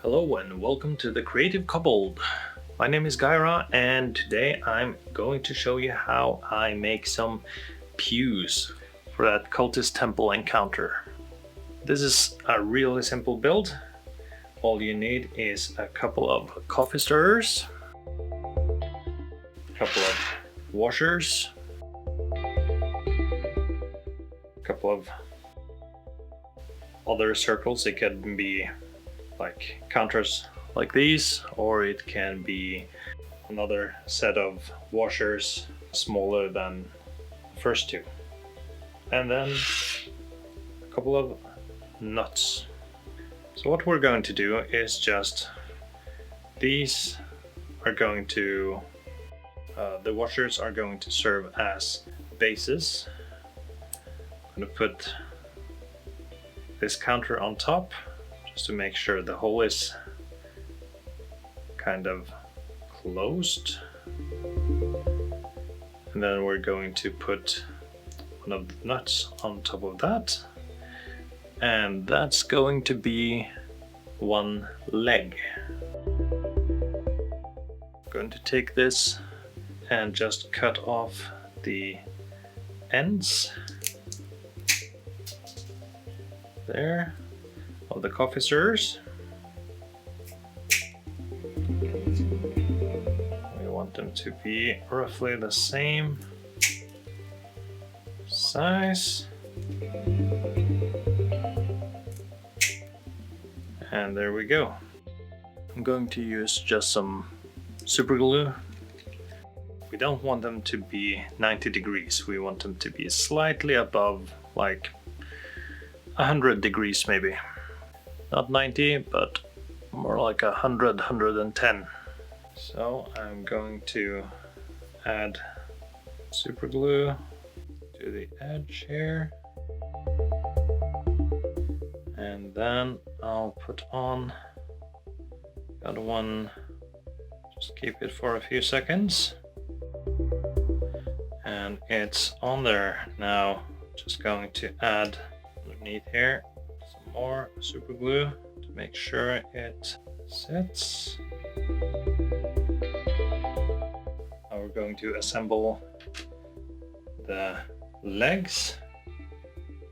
Hello and welcome to the Creative Kobold. My name is Gyra and today I'm going to show you how I make some pews for that cultist temple encounter. This is a really simple build. All you need is a couple of coffee stirrers, a couple of washers, a couple of other circles. It can be like counters like these, or it can be another set of washers smaller than the first two, and then a couple of nuts. So what we're going to do is just these are going to the washers are going to serve as bases. I'm going to put this counter on top just to make sure the hole is kind of closed. And then we're going to put one of the nuts on top of that. And that's going to be one leg. I'm going to take this and just cut off the ends there of the coffee stirrers. We want them to be roughly the same size. And there we go. I'm going to use just some super glue. We don't want them to be 90 degrees. We want them to be slightly above, like 100 degrees maybe. Not 90, but more like 100, 110. So I'm going to add super glue to the edge here. And then I'll put on the other one, just keep it for a few seconds. And it's on there now. Just going to add underneath here some more super glue to make sure it sits. Now we're going to assemble the legs.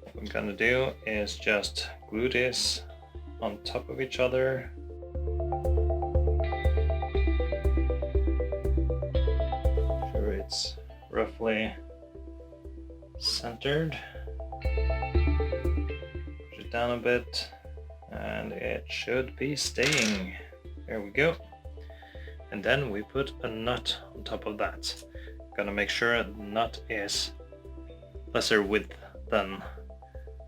What we're gonna do is just glue this on top of each other. Make sure it's roughly centered. Push it down a bit and it should be staying. There we go. And then we put a nut on top of that. Gonna make sure the nut is lesser width than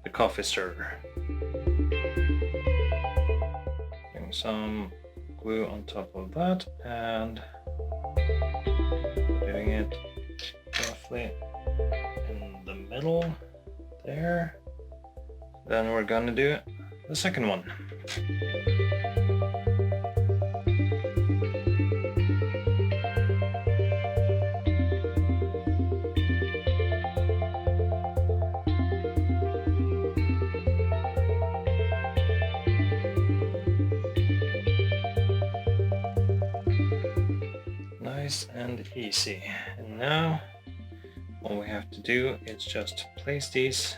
the coffee stirrer. Putting some glue on top of that and putting it roughly in the middle there. Then we're gonna do the second one. Nice and easy. And now all we have to do is just place these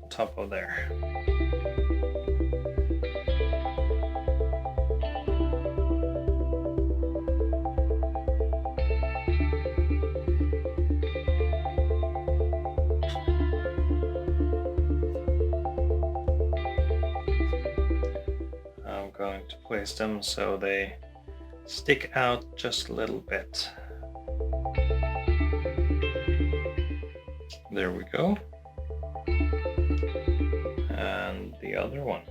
on top of there. I'm going to place them so they stick out just a little bit. There we go. And the other one.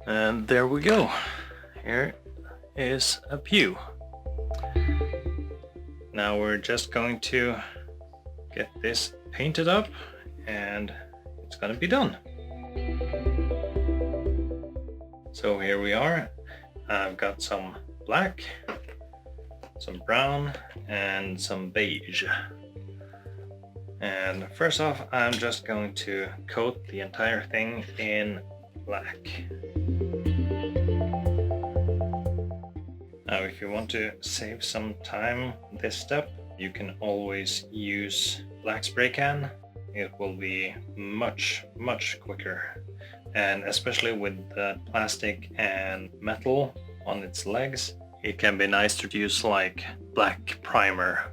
And there we go. Here is a pew. Now we're just going to get this painted up and it's it's gonna be done. So here we are. I've got some black, some brown, and some beige. And first off, I'm just going to coat the entire thing in black. Now, if you want to save some time this step, you can always use black spray can. It will be much quicker. And especially with the plastic and metal on its legs, it can be nice to use like black primer.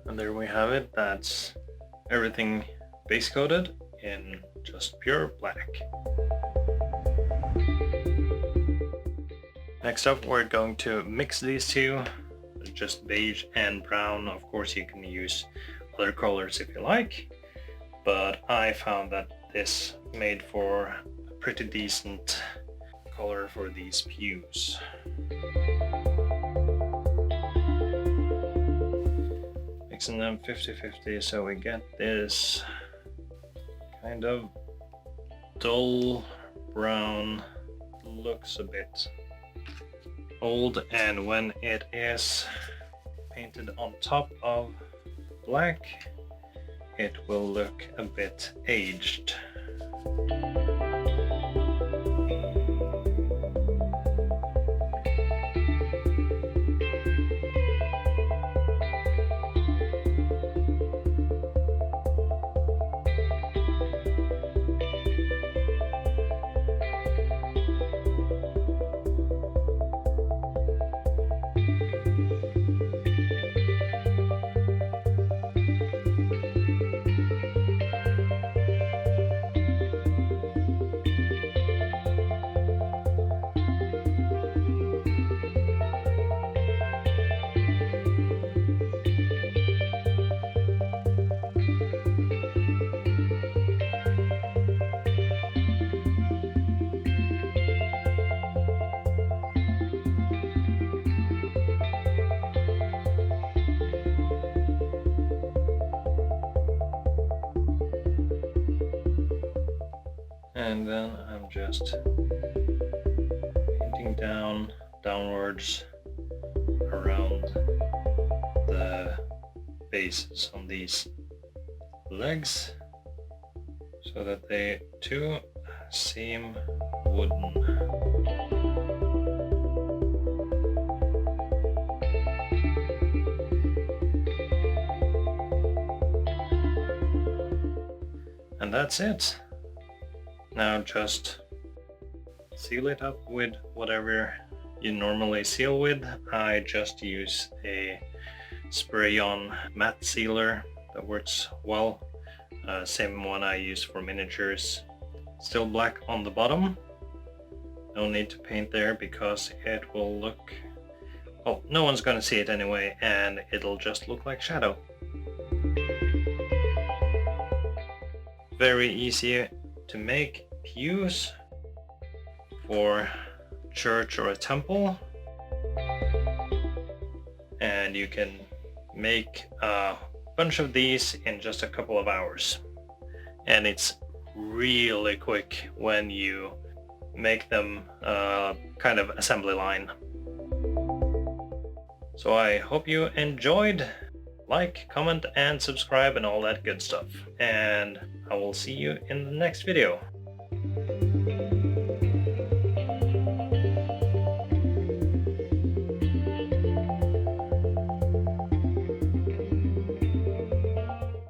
And there we have it. That's everything base coated in just pure black. Next up, we're going to mix these two, just beige and brown. Of course, you can use other colors if you like, but I found that this made for a pretty decent color for these pews. Mixing them 50-50 so we get this kind of dull brown. Looks a bit old, and when it is painted on top of black, it will look a bit aged. And then I'm just painting downwards around the bases on these legs so that they too seem wooden. And that's it. Now just seal it up with whatever you normally seal with. I just use a spray-on matte sealer that works well. Same one I use for miniatures. Still black on the bottom. No need to paint there because it will look... well, no one's gonna see it anyway, and it'll just look like shadow. Very easy to make pews for church or a temple, and you can make a bunch of these in just a couple of hours, and it's really quick when you make them kind of assembly line. So I hope you enjoyed. Like, comment, and subscribe and all that good stuff, and I will see you in the next video.